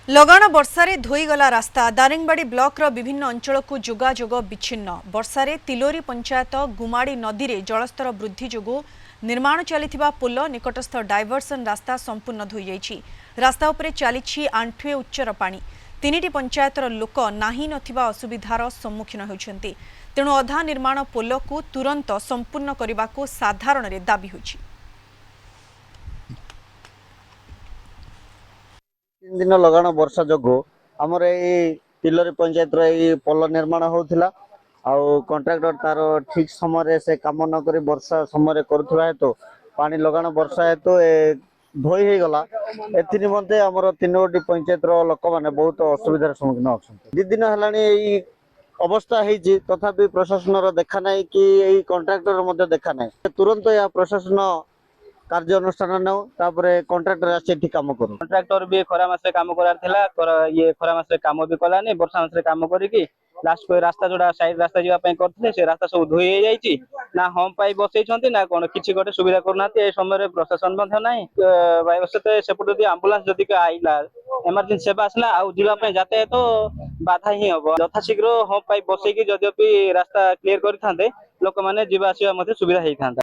लगाण वर्षारे धोईगला रास्ता दारिंगबाड़ी ब्लॉकर विभिन्न अंचल को जोगाजोग विच्छिन्न। वर्षारे तिलोरी पंचायत गुमाड़ी नदी में जलस्तर वृद्धि जोगु निर्माण चलिथिबा पोल निकटस्थ डायवर्सन रास्ता संपूर्ण धोई जाइछि। रास्ता उपरे चलिछि आंठुए उच्चर पानी। तीनिटी पंचायतर लोक नाही नथिबा असुविधार सम्मुखीन होइछन्ति। तेणु अधा निर्माण पोल को तुरंत संपूर्ण करबाको साधारण रे दाबी होइछि। 3 दिन लगाण वर्षा जोगु आमर तिलोरी पंचायत पोल निर्माण होता कंट्राक्टर तार ठीक समय से कम नक वर्षा समय करुवा हेतु पानी लगाण वर्षा हेतु धोई हो गला। एमते आम 3 पंचायत लोक मैंने बहुत असुविधार सम्मुखीन अच्छा 2 दिन है अवस्था है तथापि प्रशासन देखा ना कि कंट्राक्टर देखा ना तुरंत या प्रशासन कार्यानुष्ठान नौ कंट्राक्टर आसी काम करू। कंट्राक्टर भी खरा मास काम करार ये खरा मास काम भी कलानी वर्षा मास काम करी लास्ट को रास्ता जोड़ा साइड रास्ता जावाई करते से रास्ता सब धोई हो जाइए ना हम पाई बसई ना कौन किसी गोटे सुविधा करना समय प्रशासन से सेपटे आंबुलांस जदि आईला इमरजेंसी सेवा आसला आवाई यातायात तो बाधा ही हम यथाशीघ्र हम पाई बसई जदि रास्ता क्लीयर करते लोक मैंने जीवा आसवा सुविधा होता।